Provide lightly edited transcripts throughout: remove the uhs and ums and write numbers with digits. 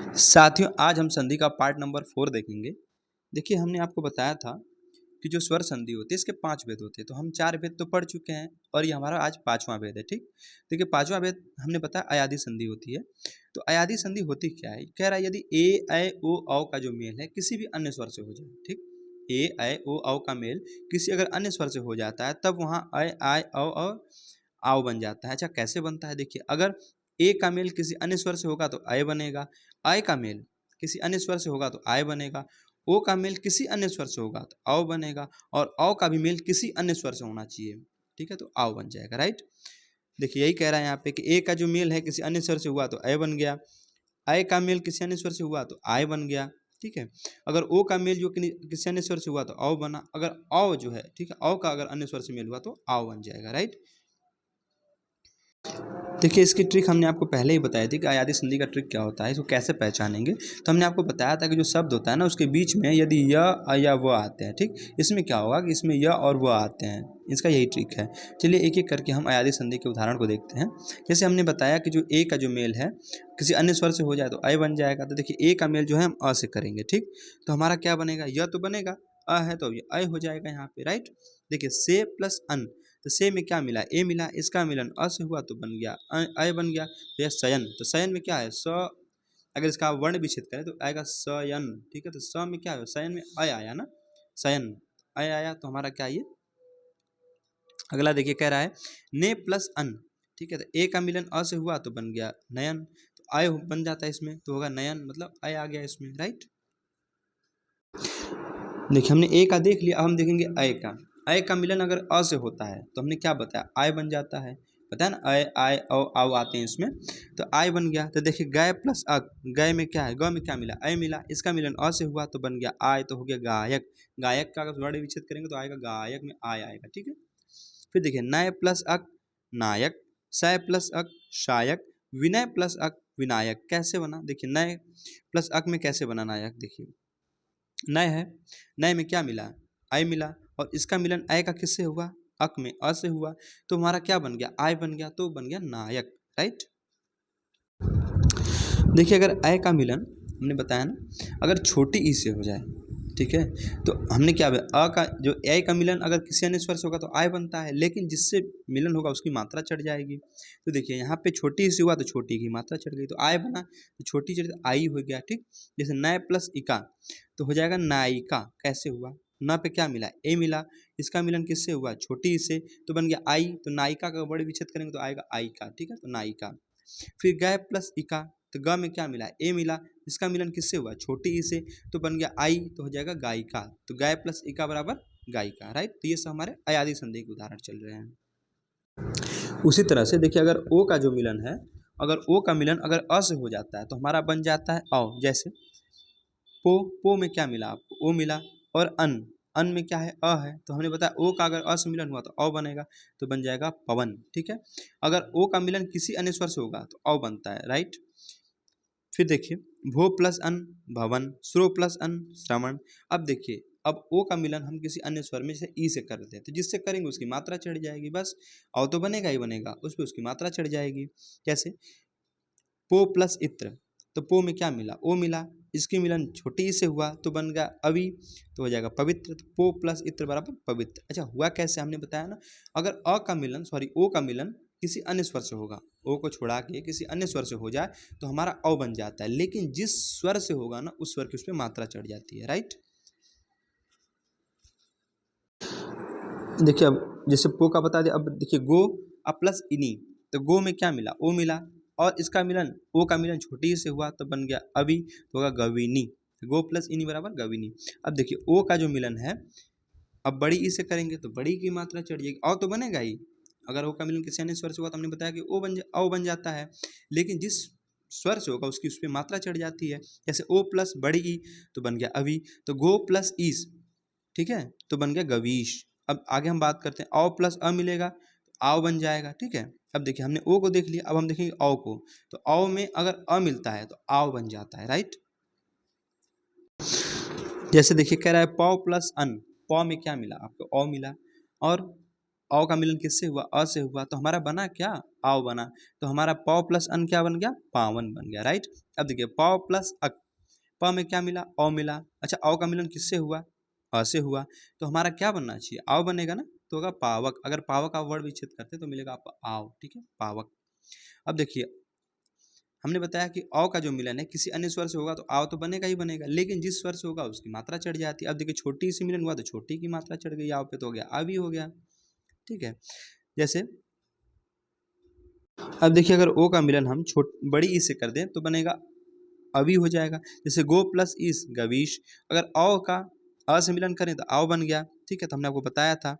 साथियों, आज हम संधि का पार्ट नंबर 4 देखेंगे। देखिए, हमने आपको बताया था कि जो स्वर संधि होती है इसके 5 भेद होते हैं। तो हम 4 भेद तो पढ़ चुके हैं और ये हमारा आज 5वां भेद है, ठीक? देखिए 5वां भेद हमने बताया अयादी संधि होती है। तो अयादी संधि होती क्या है? कह रहा है यदि ए, ऐ, ओ, औ का जो मेल है किसी भी अन्य स्वर से हो जाए, ठीक? ए, ऐ, ओ, औ का मेल किसी अगर अन्य स्वर से हो जाता है तब वहाँ ऐ, आय, औ और आओ बन जाता है। अच्छा, कैसे बनता है? देखिए, अगर ए का मेल किसी अन्य स्वर से होगा तो आय बनेगा, आय का मेल किसी अन्य स्वर से होगा तो आय बनेगा, ओ का मेल किसी अन्य स्वर से होगा तो औ बनेगा और औ का भी मेल किसी अन्य स्वर से होना चाहिए, ठीक है? तो आओ बन जाएगा, राइट? देखिए, यही कह रहा है यहाँ पे कि ए का जो मेल है किसी अन्य स्वर से हुआ तो अय बन गया, आय का मेल किसी अन्य स्वर से हुआ तो आय बन गया, ठीक है? अगर ओ का मेल जो किसी अन्य स्वर से हुआ तो औ बना, अगर औ जो है, ठीक है, औ का अगर अन्य स्वर से मेल हुआ तो आओ बन जाएगा, राइट? देखिए, इसकी ट्रिक हमने आपको पहले ही बताई थी कि अयादी संधि का ट्रिक क्या होता है, इसको कैसे पहचानेंगे। तो हमने आपको बताया था कि जो शब्द होता है ना उसके बीच में यदि य, अ या व आते हैं, ठीक? इसमें क्या होगा कि इसमें य और व आते हैं, इसका यही ट्रिक है। चलिए एक एक करके हम अयादी संधि के उदाहरण को देखते हैं। जैसे हमने बताया कि जो ए का जो मेल है किसी अन्य स्वर से हो जाए तो अय बन जाएगा। तो देखिए, ए का मेल जो है हम अ से करेंगे, ठीक? तो हमारा क्या बनेगा? य तो बनेगा, अ है तो ये अय हो जाएगा यहाँ पे, राइट? देखिए, से प्लस अन, तो से में क्या मिला? ए मिला, इसका मिलन अ से हुआ तो बन गया अय बन गया। तो यह शयन, तो शयन में क्या है? स, अगर इसका वर्ण विच्छेद करें तो आएगा शयन, ठीक है? तो स में क्या है? शयन में अय आया ना, शयन अय आया, तो हमारा क्या ये? अगला देखिए, कह रहा है ने प्लस अन, ठीक है? तो ए का मिलन अ से हुआ तो बन गया नयन, तो अय बन जाता है इसमें, तो होगा नयन, मतलब अय आ गया इसमें, राइट? देखिए, हमने ए का देख लिया, अब हम देखेंगे अय का। अय का मिलन अगर अ से होता है तो हमने क्या बताया? आय बन जाता है, पता है ना? अय, आय, औ, आओ आते हैं इसमें, तो आय बन गया। तो देखिए, गय प्लस अक, गय में क्या है? ग में क्या मिला? अय मिला, इसका मिलन अ से हुआ तो बन गया आय, तो हो गया गायक। गायक का अगर वर्ण विच्छेद करेंगे तो आएगा गायक में आय आएगा, ठीक है? फिर देखिए, नय प्लस अक नायक, सय प्लस अक शायक, विनय प्लस अक विनायक। कैसे बना? देखिए, नय प्लस अक में कैसे बना नायक? देखिए, नय है, नय में क्या मिला? आय मिला, और इसका मिलन अय का किससे हुआ? अक में अ से हुआ, तो हमारा क्या बन गया? आय बन गया, तो बन गया नायक, राइट? देखिए, अगर अय का मिलन हमने बताया ना अगर छोटी ई से हो जाए, ठीक है, तो हमने क्या अ का जो अय का मिलन अगर किसी अन्य स्वर से होगा तो आय बनता है, लेकिन जिससे मिलन होगा उसकी मात्रा चढ़ जाएगी। तो देखिए, यहाँ पे छोटी ई से हुआ तो छोटी की मात्रा चढ़ गई, तो आय बना, तो छोटी चढ़ी तो आई हो गया, ठीक? जैसे नय प्लस इका तो हो जाएगा नायिका। कैसे हुआ? न पे क्या मिला? ए मिला, इसका मिलन किससे हुआ? छोटी ई से, तो बन गया आई, तो नायिका का वर्ण विच्छेद करेंगे तो आएगा आई का, ठीक है? तो नायिका। फिर गय प्लस इका, तो ग में क्या मिला? ए मिला, इसका मिलन किससे हुआ? छोटी ई से, तो बन गया आई, तो हो जाएगा गायिका। तो गाय प्लस इका बराबर गायिका, राइट? तो ये सब हमारे अयादी संधि के उदाहरण चल रहे हैं। उसी तरह से देखिए, अगर ओ का जो मिलन है, अगर ओ का मिलन अगर अ से हो जाता है तो हमारा बन जाता है औ। जैसे पो में क्या मिला आपको? ओ मिला, और अन में क्या है? अ है, तो हमने बताया ओ का अगर अ से मिलन हुआ तो अ बनेगा, तो बन जाएगा पवन, ठीक है? अगर ओ का मिलन किसी अन्य स्वर से होगा तो अ बनता है, राइट? फिर देखिए, भो प्लस अन भवन, श्रो प्लस अन श्रवण। अब देखिए, अब ओ का मिलन हम किसी अन्य स्वर में जैसे ई से कर देते हैं, तो जिससे करेंगे उसकी मात्रा चढ़ जाएगी, बस। औ तो बनेगा ही बनेगा, उस पर उसकी मात्रा चढ़ जाएगी। जैसे पो प्लस इत्र, तो पो में क्या मिला? ओ मिला, इसकी मिलन छोटी ई से हुआ तो बन गया अवि, तो हो जाएगा पवित्र। तो पो प्लस इत्र बराबर पवित्र। अच्छा, हुआ कैसे? हमने बताया ना, अगर अ का मिलन सॉरी ओ का मिलन किसी अन्य स्वर से होगा, ओ को छोड़ा के किसी अन्य स्वर से हो जाए तो हमारा अ बन जाता है, लेकिन जिस स्वर से होगा ना उस स्वर की उस पर मात्रा चढ़ जाती है, राइट? देखिए, अब जैसे पो का बता दिया, अब देखिए गो अब प्लस इनी, तो गो में क्या मिला? ओ मिला, और इसका मिलन ओ का मिलन छोटी से हुआ तो बन गया अभी, तो होगा गविनी। गो प्लस इनी बराबर गविनी। अब देखिए, ओ का जो मिलन है अब बड़ी ई से करेंगे तो बड़ी की मात्रा चढ़ जाएगी, औ तो बनेगा ही। अगर ओ का मिलन किसी अन्य स्वर से हुआ तो हमने बताया कि ओ बन जाता है, लेकिन जिस स्वर से होगा उसकी उस पर मात्रा चढ़ जाती है। जैसे ओ प्लस बड़ी ई तो बन गया अभी, तो गो प्लस ईस, ठीक है, तो बन गया गवीश। अब आगे हम बात करते हैं, औ प्लस अ मिलेगा तो आओ बन जाएगा, ठीक है? अब देखिए, हमने ओ को देख लिया, अब हम देखेंगे औ को, तो औ में अगर अ मिलता है तो आओ बन जाता है, राइट? जैसे देखिए, कह रहा है पौ प्लस अन, पौ में क्या मिला आपको? औ मिला, और औ का मिलन किससे हुआ? अ से हुआ, तो हमारा बना क्या? आव बना। तो हमारा पौ प्लस अन क्या बन गया? पावन बन गया, राइट। अब देखिए पौ प्लस अक, प में क्या मिला? औ मिला। अच्छा औ का मिलन किससे हुआ? अ से हुआ, तो हमारा क्या बनना चाहिए? आव बनेगा ना, तो होगा पावक। अगर पावक आप वर्ड विच्छेद करते तो मिलेगा आपको आव, ठीक है, पावक। अब देखिए हमने बताया कि औ का जो मिलन है किसी अन्य स्वर से होगा तो आव तो बनेगा ही बनेगा, लेकिन जिस स्वर से होगा उसकी मात्रा चढ़ जाती है। अब देखिए छोटी से मिलन हुआ तो छोटी की मात्रा चढ़ गई, आव पे तो हो गया आव ही हो गया, ठीक है। जैसे अब देखिए अगर ओ का मिलन हम बड़ी ई से कर दें तो बनेगा अभी हो जाएगा। जैसे गो प्लस इस गवीश, अगर औ का अ से मिलन करें तो आव बन गया, ठीक है। तो हमने आपको बताया था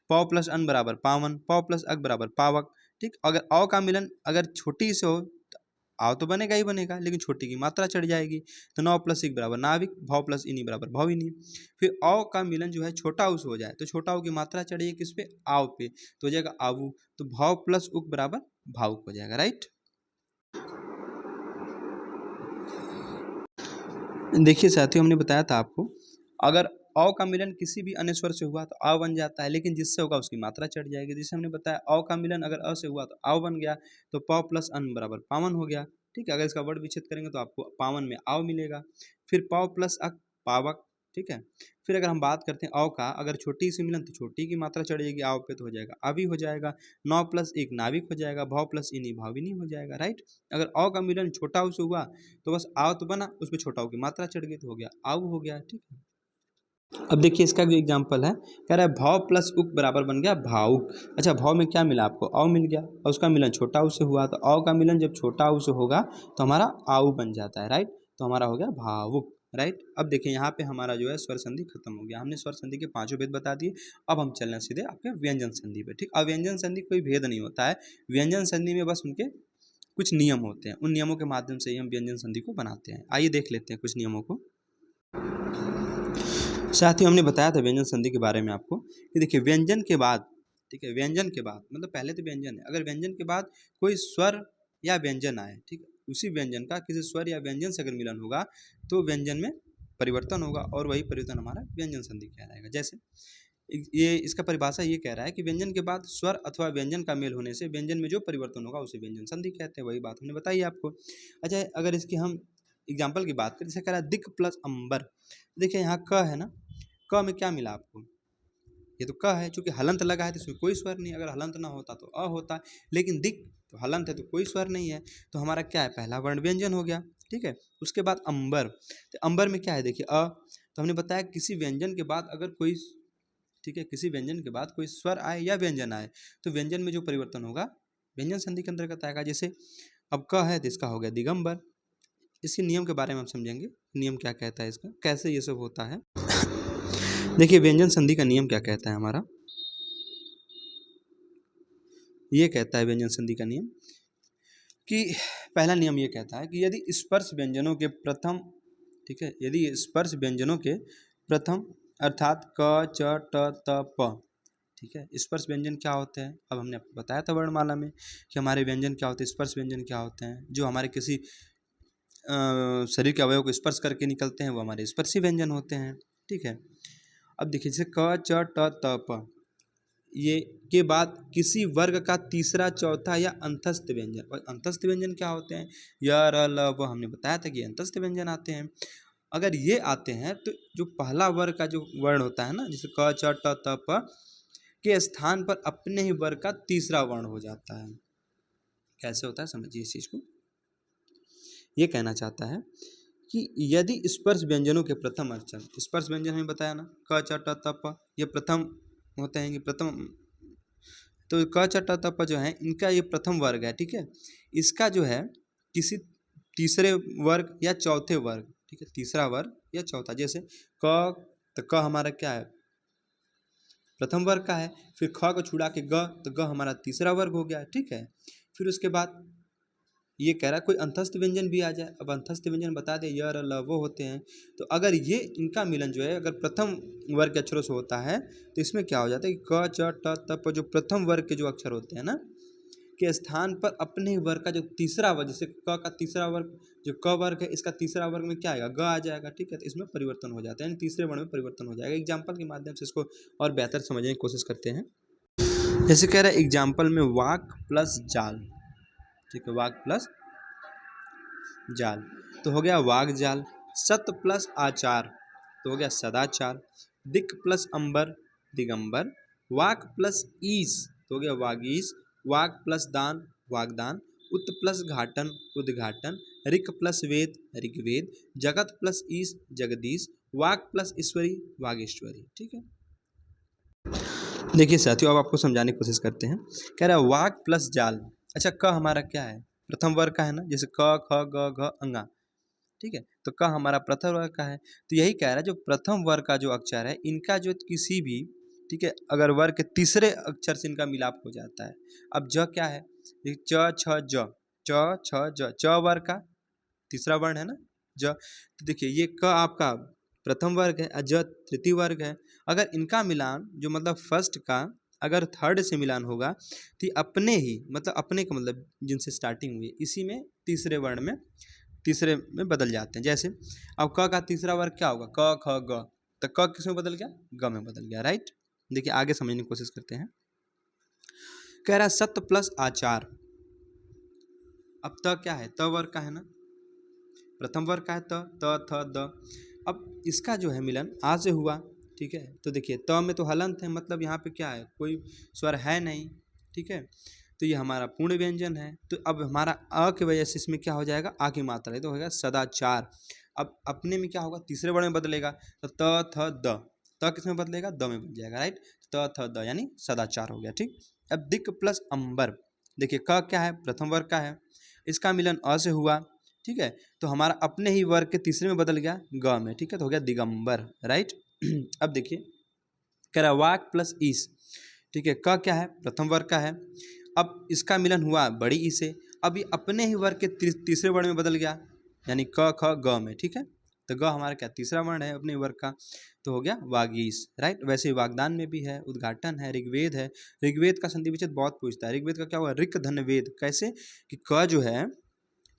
पौ प्लस अन बराबर पावन, पौ प्लस अक बराबर पावक, ठीक। अगर औ का मिलन अगर छोटी से हो तो आव तो बनेगा ही बनेगा, लेकिन छोटी की मात्रा चढ़ जाएगी। तो नौ प्लस एक बराबर नाविक, भौ प्लस इनी बराबर भविनी। फिर औ का मिलन जो है छोटा उ से हो जाए तो छोटा उ की मात्रा चढ़ेगी किस पे? आव पे, तो हो जाएगा आवु। तो भौ प्लस उक बराबर भावुक हो जाएगा, राइट। देखिए साथियों हमने बताया था आपको अगर औ का मिलन किसी भी अन्य स्वर से हुआ तो आव बन जाता है, लेकिन जिससे होगा उसकी मात्रा चढ़ जाएगी। जैसे हमने बताया औ का मिलन अगर अ से हुआ तो आव बन गया, तो पौ प्लस अन बराबर पावन हो गया, ठीक है। अगर इसका वर्ड विच्छेद करेंगे तो आपको पावन में आव मिलेगा। फिर पौ प्लस अक पावक, ठीक है। फिर अगर हम बात करते हैं औ का अगर छोटी से मिलन तो छोटी की मात्रा चढ़ जाएगी आव पे, तो हो जाएगा आवी हो जाएगा। नौ प्लस एक नाविक हो जाएगा, भौ प्लस इनी भाविनी हो जाएगा, राइट। अगर औ का मिलन छोटा उ से हुआ तो बस आव तो बना, उसमें छोटा उ की मात्रा चढ़ गई तो हो गया आव हो गया, ठीक है। अब देखिए इसका जो एग्जाम्पल है कह रहा है भाव प्लस उक बराबर बन गया भावुक। अच्छा भाव में क्या मिला आपको? औ मिल गया और उसका मिलन छोटा उ से हुआ, तो औ का मिलन जब छोटा उ से होगा तो हमारा आउ बन जाता है, राइट। तो हमारा हो गया भावुक, राइट। अब देखिए यहाँ पे हमारा जो है स्वर संधि खत्म हो गया, हमने स्वर संधि के पांचों भेद बता दिए। अब हम चलना सीधे आपके व्यंजन संधि पे, ठीक। अब व्यंजन संधि कोई भेद नहीं होता है, व्यंजन संधि में बस उनके कुछ नियम होते हैं, उन नियमों के माध्यम से ही हम व्यंजन संधि को बनाते हैं। आइए देख लेते हैं कुछ नियमों को। साथ ही हमने बताया था व्यंजन संधि के बारे में आपको कि देखिए व्यंजन के बाद, ठीक है, व्यंजन के बाद मतलब पहले तो व्यंजन है, अगर व्यंजन के बाद कोई स्वर या व्यंजन आए, ठीक है, उसी व्यंजन का किसी स्वर या व्यंजन से अगर मिलन होगा तो व्यंजन में परिवर्तन होगा और वही परिवर्तन हमारा व्यंजन संधि कहलाएगा। जैसे ये इसका परिभाषा ये कह रहा है कि व्यंजन के बाद स्वर अथवा व्यंजन का मेल होने से व्यंजन में जो परिवर्तन होगा उसे व्यंजन संधि कहते हैं, वही बात हमने बताई आपको। अच्छा अगर इसकी हम एग्जाम्पल की बात करें, जैसे कह रहा है दिक प्लस अंबर, देखिए यहाँ क है ना, क में क्या मिला आपको? ये तो क है, चूंकि हलंत लगा है तो इसमें कोई स्वर नहीं, अगर हलंत ना होता तो अ होता, लेकिन दिक तो हलंत है तो कोई स्वर नहीं है, तो हमारा क्या है? पहला वर्ण व्यंजन हो गया, ठीक है। उसके बाद अंबर, तो अंबर में क्या है? देखिए अ, तो हमने बताया किसी व्यंजन के बाद अगर कोई, ठीक है, किसी व्यंजन के बाद कोई स्वर आए या व्यंजन आए तो व्यंजन में जो परिवर्तन होगा व्यंजन संधि के अंतर्गत आएगा। जैसे अब क है तो इसका हो गया दिगंबर। इसके नियम के बारे में हम समझेंगे, नियम क्या कहता है इसका, कैसे ये सब होता है। देखिए व्यंजन संधि का नियम क्या कहता है हमारा, ये कहता है व्यंजन संधि का नियम कि पहला नियम ये कहता है कि यदि स्पर्श व्यंजनों के प्रथम, ठीक है, यदि स्पर्श व्यंजनों के प्रथम अर्थात क च ट त प, ठीक है, स्पर्श व्यंजन क्या होते हैं? अब हमने आपको बताया था वर्णमाला में कि हमारे व्यंजन क्या होते हैं, स्पर्श व्यंजन क्या होते हैं, जो हमारे किसी शरीर के अवयव को स्पर्श करके निकलते हैं वो हमारे स्पर्शी व्यंजन होते हैं, ठीक है। अब देखिए जैसे क च ट त प, ये के बाद किसी वर्ग का तीसरा चौथा या अंतस्थ व्यंजन, और अंतस्थ व्यंजन क्या होते हैं? य र ल व, हमने बताया था कि अंतस्थ व्यंजन आते हैं। अगर ये आते हैं तो जो पहला वर्ग का जो वर्ण होता है ना, जैसे क च ट त प के स्थान पर अपने ही वर्ग का तीसरा वर्ण हो जाता है। कैसे होता है समझिए इस चीज को। ये कहना चाहता है कि यदि स्पर्श व्यंजनों के प्रथम अक्षर, स्पर्श व्यंजन हमें बताया ना क च ट त प, ये प्रथम होते हैं कि प्रथम, तो क च ट त प जो है इनका ये प्रथम वर्ग है, ठीक है। इसका जो है किसी तीसरे वर्ग या चौथे वर्ग, ठीक है, तीसरा वर्ग या चौथा, जैसे क, तो क हमारा क्या है? प्रथम वर्ग का है। फिर ख को छुड़ा के ग, तो ग हमारा तीसरा वर्ग हो गया, ठीक है। फिर उसके बाद ये कह रहा है कोई अंतस्थ व्यंजन भी आ जाए। अब अंतस्थ व्यंजन बता दे य र ल वो होते हैं, तो अगर ये इनका मिलन जो है अगर प्रथम वर्ग के अक्षरों से होता है तो इसमें क्या हो जाता है कि क च ट त प जो प्रथम वर्ग के जो अक्षर होते हैं ना के स्थान पर अपने वर्ग का जो तीसरा वर्ग, जैसे क का तीसरा वर्ग जो क वर्ग है, इसका तीसरा वर्ग में क्या आएगा? ग आ जाएगा, ठीक है। तो इसमें परिवर्तन हो जाता है, यानी तीसरे वर्ण में परिवर्तन हो जाएगा। एग्जाम्पल के माध्यम से इसको और बेहतर समझने की कोशिश करते हैं। जैसे कह रहा है एग्जाम्पल में वाक प्लस जाल, ठीक है, वाक प्लस जाल तो हो गया वाग जाल। सत प्लस आचार तो हो गया सदाचार। दिक प्लस अंबर दिगंबर। वाक प्लस ईस तो हो गया वागीस। वाक प्लस दान वागदान। उत प्लस घाटन उद्घाटन। ऋक प्लस वेद ऋग्वेद। जगत प्लस ईस जगदीश। वाक प्लस ईश्वरी वागेश्वरी। ठीक है, देखिए साथियों अब आपको समझाने की कोशिश करते हैं। कह रहा है वाक प्लस जाल। अच्छा क हमारा क्या है, प्रथम वर्ग का है ना, जैसे क ख ग घ अंगा, ठीक है, तो क हमारा प्रथम वर्ग का है। तो यही कह रहा है जो प्रथम वर्ग का जो अक्षर है इनका जो किसी भी, ठीक है, अगर वर्ग के तीसरे अक्षर से इनका मिलाप हो जाता है। अब ज क्या है, च छ ज, च छ ज, च वर्ग का तीसरा वर्ण है ना ज। तो देखिए ये क आपका प्रथम वर्ग है, ज तृतीय वर्ग है। अगर इनका मिलान जो मतलब फर्स्ट का अगर थर्ड से मिलान होगा तो अपने ही मतलब अपने का मतलब जिनसे स्टार्टिंग हुई इसी में तीसरे वर्ण में तीसरे में बदल जाते हैं। जैसे अब क का तीसरा वर्ग क्या होगा, क ख ग, तो क किस में बदल गया, ग में बदल गया, राइट। देखिए आगे समझने की कोशिश करते हैं। कह रहा है सत्य प्लस आचार। अब त क्या है, त वर्ग का है ना, प्रथम वर्ग का है त थ द। अब इसका जो है मिलन आ से हुआ, ठीक है, तो देखिए त में तो हलंत है, मतलब यहाँ पे क्या है, कोई स्वर है नहीं, ठीक है, तो ये हमारा पूर्ण व्यंजन है। तो अब हमारा अ की वजह से इसमें क्या हो जाएगा, आ की मात्रा है तो होगा सदाचार। अब अपने में क्या होगा, तीसरे वर्ण में बदलेगा, तो त थ द, त किस में बदलेगा, द में बदल जाएगा, राइट, त थ द यानी सदाचार हो गया। ठीक, अब दिक प्लस अंबर। देखिए क क्या है, प्रथम वर्ग का है, इसका मिलन अ से हुआ, ठीक है, तो हमारा अपने ही वर्ग के तीसरे में बदल गया ग में, ठीक है, तो हो गया दिगंबर, राइट। अब देखिए कह रहा वाक प्लस ईस, ठीक है, क क्या है, प्रथम वर्ग का है, अब इसका मिलन हुआ बड़ी ई से, अब ये अपने ही वर्ग के तीसरे वर्ण में बदल गया, यानी क ख ग में, ठीक है, तो ग हमारा क्या तीसरा वर्ण है अपने वर्ग का, तो हो गया वागीस, राइट। वैसे ही वागदान में भी है, उद्घाटन है, ऋग्वेद है। ऋग्वेद का संधि विच्छेद बहुत पूछता है, ऋग्वेद का क्या हुआ, ऋक धन वेद, कैसे कि क जो है,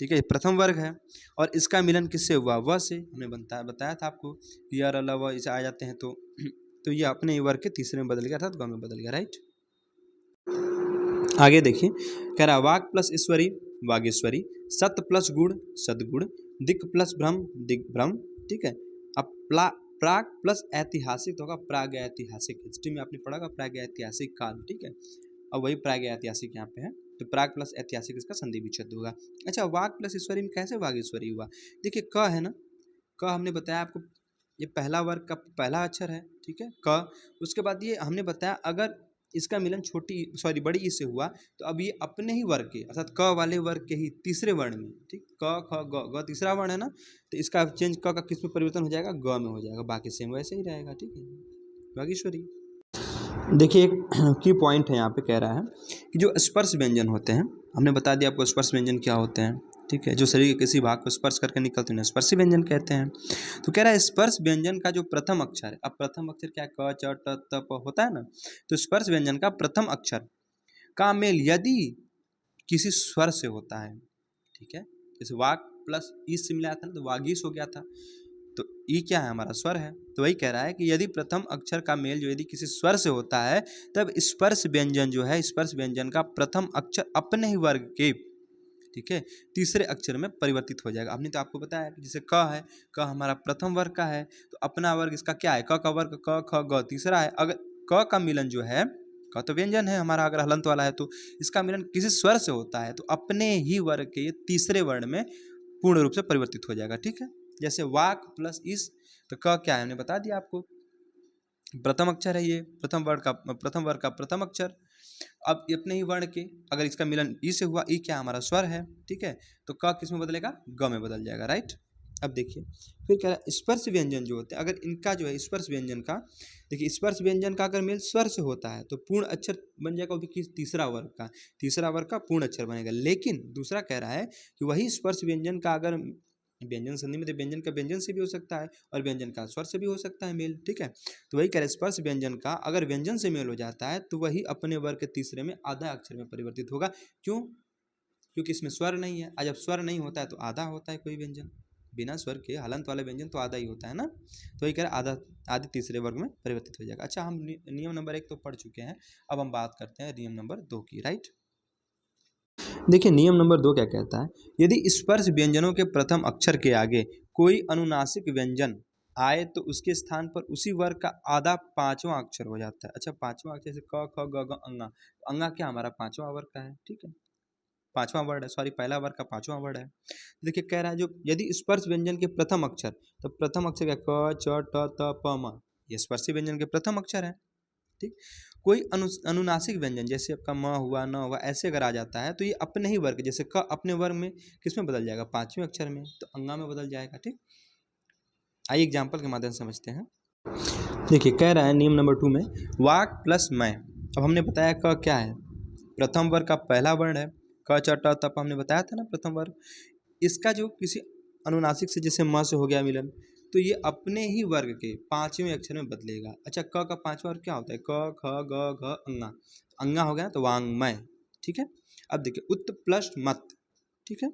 ठीक है, प्रथम वर्ग है और इसका मिलन किससे हुआ, व से, हमने बताया था आपको कि यार अल्लाह व इसे आ जाते हैं तो ये अपने ही वर्ग के तीसरे में बदल गया अर्थात ग में बदल गया, राइट। आगे देखिए कह रहा वाक प्लस ईश्वरी वागेश्वरी। सत प्लस गुण सदगुण। दिक प्लस भ्रम दिग्भ्रम, ठीक है। अब प्राग प्लस ऐतिहासिक तो होगा प्राग ऐतिहासिक, हिस्ट्री में आपने पढ़ा होगा प्राग ऐतिहासिक काल, ठीक है, अब वही प्राग ऐतिहासिक यहाँ पे है, तो प्राग प्लस ऐतिहासिक इसका संधि विच्छेद होगा। अच्छा वाक प्लस ईश्वरी में कैसे वागेश्वरी हुआ, देखिए क है ना, क हमने बताया आपको ये पहला वर्ग का पहला अक्षर है, ठीक है, क। उसके बाद ये हमने बताया अगर इसका मिलन बड़ी ई से हुआ तो अब ये अपने ही वर्ग के अर्थात क वाले वर्ग के ही तीसरे वर्ण में, ठीक, क ख ग, ग तीसरा वर्ण है ना, तो इसका चेंज क का किस में परिवर्तन हो जाएगा, ग में हो जाएगा, बाकी सेम वैसे ही रहेगा, ठीक है, वागीश्वरी। देखिए एक की पॉइंट है यहाँ पे, कह रहा है कि जो स्पर्श व्यंजन होते हैं, हमने बता दिया आपको स्पर्श व्यंजन क्या होते हैं, ठीक है, जो शरीर के किसी भाग को स्पर्श करके निकलते हैं स्पर्शी व्यंजन कहते हैं। तो कह रहा है स्पर्श व्यंजन का जो प्रथम अक्षर है, अब प्रथम अक्षर क्या क च ट त प होता है ना, तो स्पर्श व्यंजन का प्रथम अक्षर का मेल यदि किसी स्वर से होता है, ठीक है, जैसे वाक प्लस ईस से मिला था ना, तो वागीस हो गया था, तो ई क्या है हमारा स्वर है, तो वही कह रहा है कि यदि प्रथम अक्षर का मेल जो यदि किसी स्वर से होता है तब स्पर्श व्यंजन जो है, स्पर्श व्यंजन का प्रथम अक्षर अपने ही वर्ग के, ठीक है, तीसरे अक्षर में परिवर्तित हो जाएगा। हमने तो आपको बताया कि जैसे क है, क हमारा प्रथम वर्ग का है, तो अपना वर्ग इसका क्या है, क का वर्ग क ख ग तीसरा है, अगर क का मिलन जो है, क तो व्यंजन है हमारा, अगर हलंत वाला है तो इसका मिलन किसी स्वर से होता है तो अपने ही वर्ग के तीसरे वर्ण में पूर्ण रूप से परिवर्तित हो जाएगा, ठीक है। जैसे वाक प्लस इस, तो क क्या है हमने बता दिया आपको, प्रथम अक्षर है, ये प्रथम वर्ग का प्रथम अक्षर। अब अपने ही वर्ण के अगर इसका मिलन ई से हुआ, ई क्या हमारा स्वर है, ठीक है, तो क किस में बदलेगा, ग में बदल जाएगा, राइट। अब देखिए फिर कह रहा है स्पर्श व्यंजन जो होते हैं, अगर इनका जो है स्पर्श व्यंजन का, देखिए स्पर्श व्यंजन का अगर मेल स्वर से होता है तो पूर्ण अक्षर बन जाएगा, वो भी किस तीसरा वर्ग का पूर्ण अक्षर बनेगा। लेकिन दूसरा कह रहा है कि वही स्पर्श व्यंजन का अगर व्यंजन संधि में, तो व्यंजन का व्यंजन से भी हो सकता है और व्यंजन का स्वर से भी हो सकता है मेल, ठीक है, तो वही कह रहे स्पर्श व्यंजन का अगर व्यंजन से मेल हो जाता है तो वही अपने वर्ग के तीसरे में आधा अक्षर में परिवर्तित होगा। क्यों, क्योंकि इसमें स्वर नहीं है, और जब स्वर नहीं होता है तो आधा होता है कोई व्यंजन, बिना स्वर के हलंत वाला व्यंजन तो आधा ही होता है ना, तो ये कह रहा आधा आधे तीसरे वर्ग में परिवर्तित हो जाएगा। अच्छा, हम नियम नंबर 1 तो पढ़ चुके हैं, अब हम बात करते हैं नियम नंबर 2 की। राइट, देखिए नियम नंबर 2 क्या कहता है, यदि स्पर्श व्यंजनों के प्रथम अक्षर के आगे कोई अनुनासिक व्यंजन आए तो उसके स्थान पर उसी वर्ग का आधा पांचवा अक्षर हो जाता है। अच्छा, पांचवा अक्षर जैसे क ख ग घ अंगा, अंगा क्या हमारा पांचवा वर्ग का है, ठीक है, पांचवा वर्ड है, सॉरी पहला वर्ग का पांचवा वर्ड है। देखिए कह रहा है जो यदि स्पर्श व्यंजन के प्रथम अक्षर, तो प्रथम अक्षर क्या, क च ट त प म, ये स्पर्शी व्यंजन के प्रथम अक्षर है। ठीक, कोई अनुनासिक व्यंजन जैसे आपका म हुआ, न हुआ, ऐसे अगर आ जाता है तो ये अपने ही वर्ग, जैसे क अपने वर्ग में किस में बदल जाएगा, पांचवें अक्षर में, तो अंगा में बदल जाएगा। ठीक, आइए एग्जाम्पल के माध्यम से समझते हैं। देखिए कह रहा है नियम नंबर 2 में वाक प्लस मैं। अब हमने बताया क क्या है, प्रथम वर्ग का पहला वर्ण है, क च ट तप हमने बताया था ना प्रथम वर्ग, इसका जो किसी अनुनासिक से जैसे म से हो गया मिलन, तो ये अपने ही वर्ग के पांचवें अक्षर में बदलेगा। अच्छा, क का पांचवा वर्ग क्या होता है, क ख ग घ अंगा, अंगा हो गया तो वांग्मय। ठीक है, अब देखिए उत प्लस मत, ठीक है,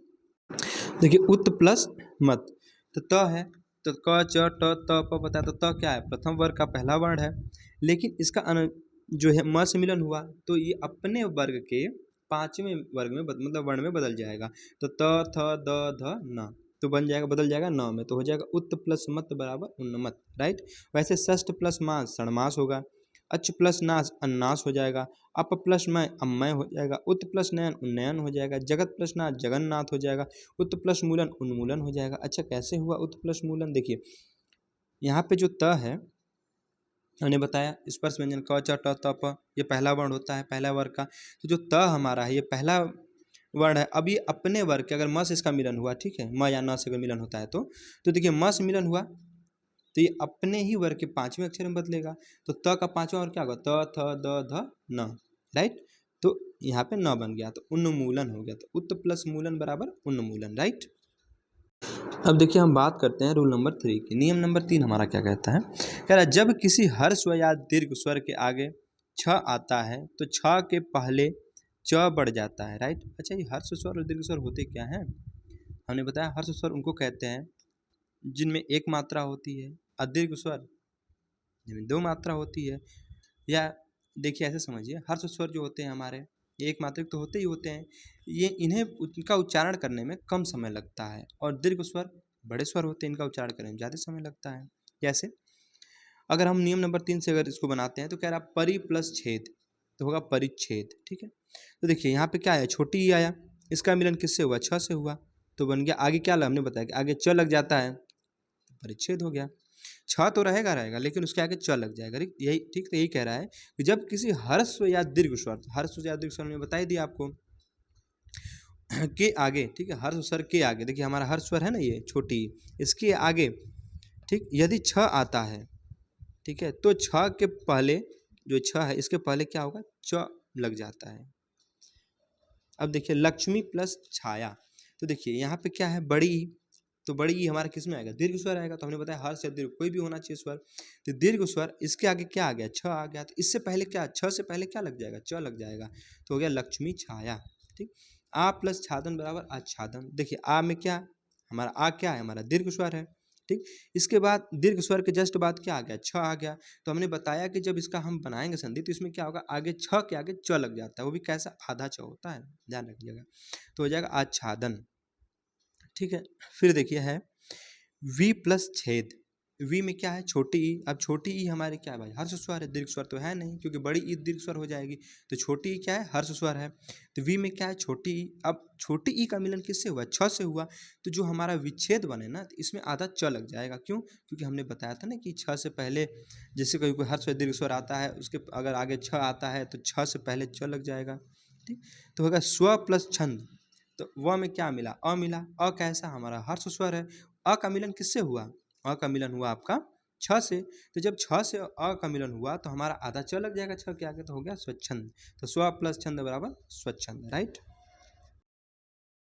देखिए उत प्लस मत, तो त है, तो क च ट त प बताया, तो त क्या है, प्रथम वर्ग का पहला वर्ण है, लेकिन इसका जो है म से मिलन हुआ तो ये अपने वर्ग के पांचवें वर्ग में मतलब वर्ण में बदल जाएगा, तो त थ द ध न, तो बन जाएगा, बदल जाएगा न में, तो हो जाएगा उत प्लस मत बराबर उन्नमत। राइट, वैसे षष्ठ प्लस मास षणमास होगा, अच प्लस नाश अन्नास हो जाएगा, अप प्लस मय अम्मय हो जाएगा, उत प्लस नयन उन्नयन हो जाएगा, जगत प्लस नाथ जगन्नाथ हो जाएगा, उत प्लस मूलन उन्मूलन हो जाएगा। अच्छा, कैसे हुआ उत प्लस मूलन, देखिए यहाँ पे जो त है हमने बताया स्पर्श व्यंजन क च ट त प, ये पहला वर्ण होता है पहला वर्ग का, तो जो त हमारा है ये पहला वर्ण है। अब ये अपने वर्ग के अगर म से इसका मिलन हुआ, ठीक है, म या न से अगर मिलन होता है तो देखिए म से मिलन हुआ तो ये अपने ही वर्ग के पांचवें अक्षर में बदलेगा, तो त का पांचवा वर्ग क्या होगा, त थ द ध न। राइट, तो यहाँ पे न बन गया तो उन्मूलन हो गया, तो उत प्लस मूलन बराबर उन्मूलन। राइट, अब देखिए हम बात करते हैं रूल नंबर 3 की। नियम नंबर 3 हमारा क्या कहता है, कह रहा है जब किसी हर्ष या दीर्घ स्वर के आगे छ आता है तो छ के पहले च बढ़ जाता है। राइट, अच्छा ये हर्ष स्वर और दीर्घ स्वर होते क्या हैं, हमने बताया हर्ष स्वर उनको कहते हैं जिनमें एक मात्रा होती है, और दीर्घ स्वर जिनमें दो मात्रा होती है। या देखिए ऐसे समझिए, हर्ष स्वर जो होते हैं हमारे एक मात्रिक तो होते ही होते हैं, ये इन्हें उनका उच्चारण करने में कम समय लगता है, और दीर्घ स्वर बड़े स्वर होते हैं इनका उच्चारण करने में ज़्यादा समय लगता है। जैसे अगर हम नियम नंबर 3 से अगर इसको बनाते हैं तो कह रहा परि प्लस छेद, तो होगा परिच्छेद। ठीक है, तो देखिए यहाँ पे क्या आया, छोटी ई आया, इसका मिलन किससे हुआ, छ से हुआ, तो बन गया आगे क्या, हमने बताया कि आगे च लग जाता है, परिच्छेद हो गया। छ तो रहेगा रहेगा लेकिन उसके आगे च लग जाएगा, यही ठीक, तो यही कह रहा है कि जब किसी हर्ष या दीर्घ स्वर, हर्ष या दीर्घ स्वर में बता ही दिया आपको के आगे, ठीक है, हर्ष स्वर के आगे, देखिए हमारा हर्ष स्वर है ना ये छोटी, इसके आगे ठीक यदि छ आता है, ठीक है, तो छ के पहले जो छ है इसके पहले क्या होगा, च लग जाता है। अब देखिए लक्ष्मी प्लस छाया, तो देखिए यहाँ पे क्या है, बड़ी, तो बड़ी ई हमारा किस में आएगा, दीर्घ स्वर आएगा, तो हमने बताया हर्ष या दीर्घ कोई भी होना चाहिए स्वर, तो दीर्घ स्वर इसके आगे क्या आ गया, छ आ गया, तो इससे पहले क्या, छ से पहले क्या लग जाएगा, च लग जाएगा, तो हो गया लक्ष्मी छाया। ठीक, आ प्लस छादन बराबर आच्छादन, देखिए आ में क्या हमारा, आ क्या है हमारा दीर्घ स्वर है। ठीक, इसके बाद दीर्घ स्वर के जस्ट बाद क्या आ गया, छ आ गया, तो हमने बताया कि जब इसका हम बनाएंगे संधि तो इसमें क्या होगा, आगे छ के आगे च लग जाता है, वो भी कैसा, आधा च होता है, ध्यान रखिएगा, तो हो जाएगा आच्छादन। ठीक है, फिर देखिए है वी प्लस छेद, वी में क्या है, छोटी ई, अब छोटी ई हमारे क्या है भाई, हर्ष स्वर है, दीर्घ स्वर तो है नहीं क्योंकि बड़ी ई दीर्घ स्वर हो जाएगी, तो छोटी ई क्या है, हर्ष स्वर है, तो वी में क्या है, छोटी ई। अब छोटी ई का मिलन किससे हुआ, छ से हुआ, तो जो हमारा विच्छेद बने ना, तो इसमें आधा च लग जाएगा, क्यों, क्योंकि हमने बताया था ना कि छ से पहले जैसे कोई हर्ष दीर्घ स्वर आता है उसके अगर आगे छ आता है तो छ से पहले च लग जाएगा। ठीक, तो होगा स्व प्लस छंद, तो व में क्या मिला, अ मिला, अ कैसा हमारा हर्ष स्वर है, अ का मिलन किससे हुआ, अ का मिलन हुआ आपका छ से, तो जब छ से अ का मिलन हुआ तो हमारा आधा च लग जाएगा छ के आगे, तो हो गया स्वच्छंद, तो स्व प्लस छंद बराबर स्वच्छंद। राइट,